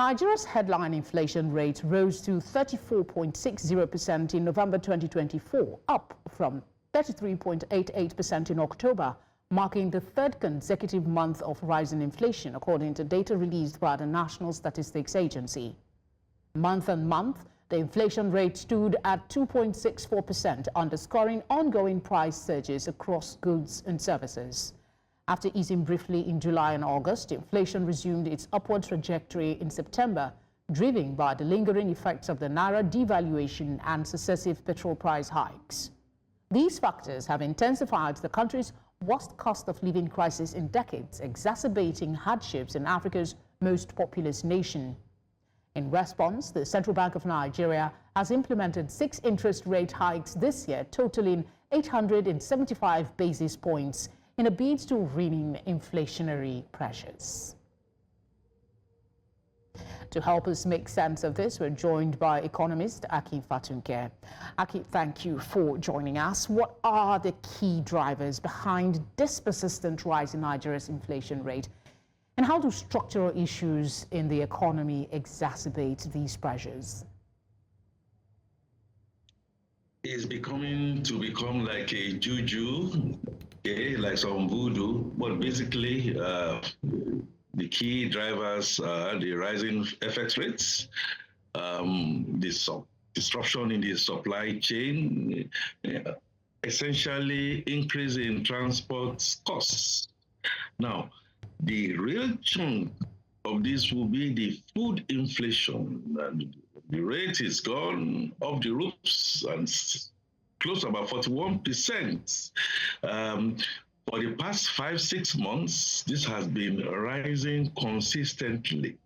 Nigeria's headline inflation rate rose to 34.60% in November 2024, up from 33.88% in October, marking the third consecutive month of rising inflation, according to data released by the National Statistics Agency. Month on month, the inflation rate stood at 2.64%, underscoring ongoing price surges across goods and services. After easing briefly in July and August, inflation resumed its upward trajectory in September, driven by the lingering effects of the naira devaluation and successive petrol price hikes. These factors have intensified the country's worst cost of living crisis in decades, exacerbating hardships in Africa's most populous nation. In response, the Central Bank of Nigeria has implemented 6 interest rate hikes this year, totaling 875 basis points, in a bid to rein in inflationary pressures. To help us make sense of this, we're joined by economist Akin Fatunke. Akin, thank you for joining us. What are the key drivers behind this persistent rise in Nigeria's inflation rate? And how do structural issues in the economy exacerbate these pressures? It's become like a juju, okay, like some voodoo, but basically the key drivers are the rising FX rates, the disruption in the supply chain, essentially increase in transport costs. Now, the real chunk of this will be the food inflation. And the rate is gone off the roofs and close to about 41%. For the past 5-6 months, this has been rising consistently.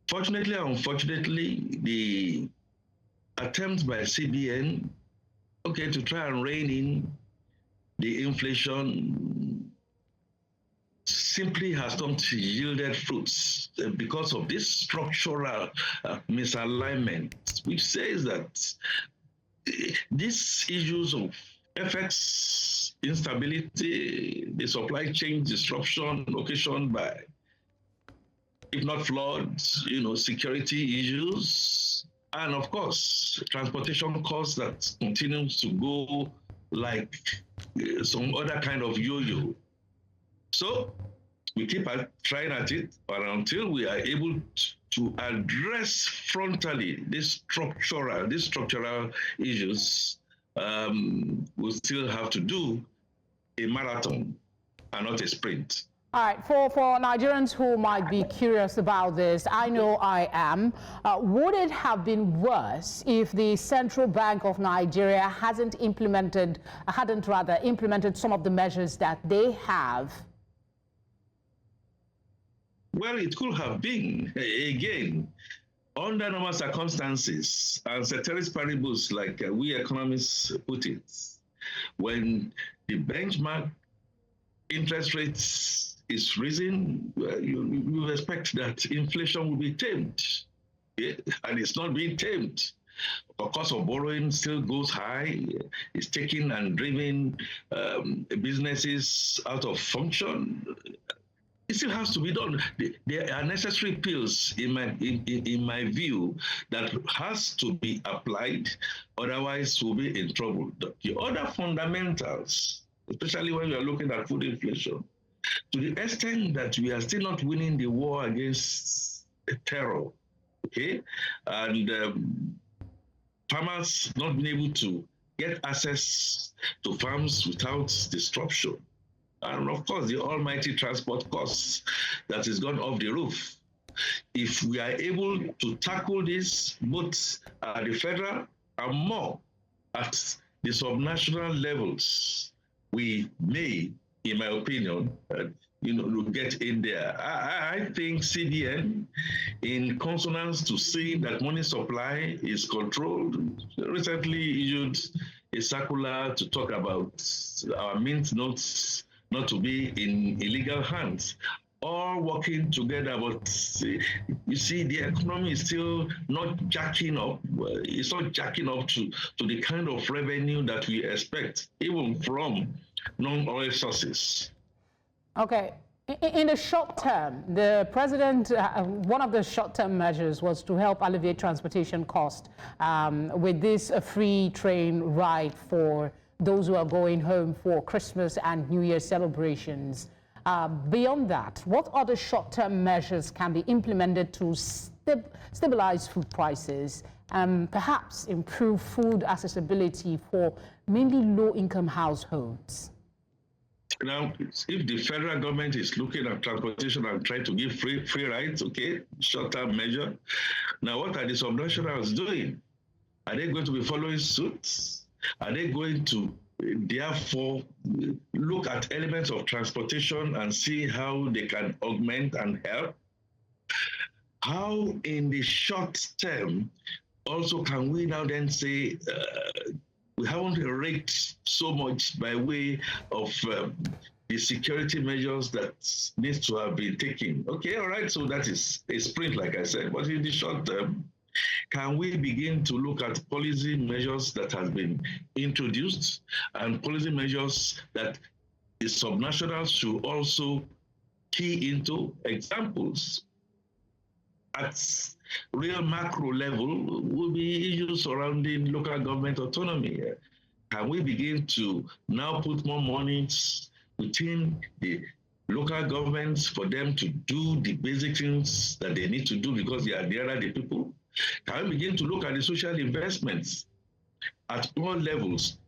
Fortunately and unfortunately, the attempt by CBN, to try and rein in the inflation simply has not yielded fruits because of this structural misalignment, which says that these issues of FX instability, the supply chain disruption occasioned by, if not floods, security issues, and of course, transportation costs that continues to go like some other kind of yo-yo. So we keep trying at it, but until we are able to address frontally these structural issues, we'll still have to do a marathon and not a sprint. All right, for Nigerians who might be curious about this, I know I am, would it have been worse if the Central Bank of Nigeria hadn't implemented some of the measures that they have? Well, it could have been, again, under normal circumstances, and ceteris paribus, like we economists put it, when the benchmark interest rates is risen, you expect that inflation will be tamed, and it's not being tamed. The cost of borrowing still goes high. It's taking and driving businesses out of function. It still has to be done. There are necessary pills, in my view, that has to be applied. Otherwise, we'll be in trouble. The other fundamentals, especially when we are looking at food inflation, to the extent that we are still not winning the war against terror, and farmers not being able to get access to farms without disruption. And of course, the almighty transport costs that is gone off the roof. If we are able to tackle this both at the federal and more at the subnational levels, we may, in my opinion, get in there. I think CBN, in consonance to see that money supply is controlled, recently issued a circular to talk about our mint notes not to be in illegal hands, all working together. But you see, the economy is still not jacking up. It's not jacking up to the kind of revenue that we expect, even from non-oil sources. Okay. In the short term, the president, one of the short-term measures was to help alleviate transportation costs with this free train ride for those who are going home for Christmas and New Year celebrations. Beyond that, what other short-term measures can be implemented to stabilize food prices and perhaps improve food accessibility for mainly low-income households? Now, if the federal government is looking at transportation and trying to give free rides, okay, short-term measure. Now, what are the subnationals doing? Are they going to be following suit? Are they going to, therefore, look at elements of transportation and see how they can augment and help? How, in the short term, also can we now then say, we haven't raked so much by way of the security measures that needs to have been taken. Okay, all right, so that is a sprint, like I said, but in the short term, can we begin to look at policy measures that have been introduced and policy measures that the subnationals should also key into? Examples at real macro level will be issues surrounding local government autonomy. Can we begin to now put more money within the local governments for them to do the basic things that they need to do because they are nearer the people? Can we begin to look at the social investments at all levels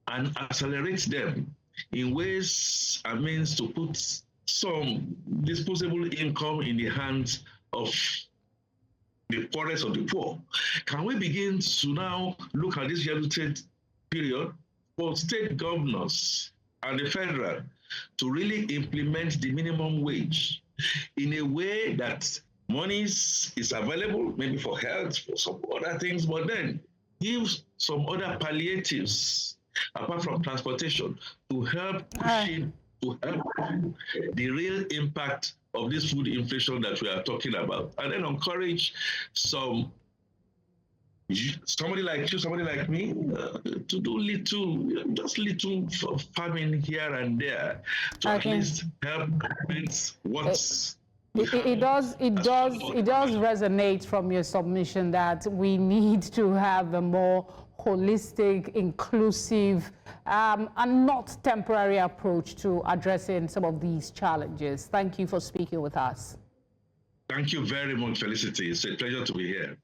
and accelerate them in ways and means to put some disposable income in the hands of the poorest of the poor? Can we begin to now look at this year-to-date period for state governors and the federal to really implement the minimum wage in a way that money is available, maybe for health, for some other things, but then give some other palliatives apart from transportation to help pushing, to help the real impact of this food inflation that we are talking about, and then encourage somebody like you, somebody like me, to do just little farming here and there to at least help what's. It does resonate from your submission that we need to have a more holistic, inclusive, and not temporary approach to addressing some of these challenges. Thank you for speaking with us. Thank you very much, Felicity. It's a pleasure to be here.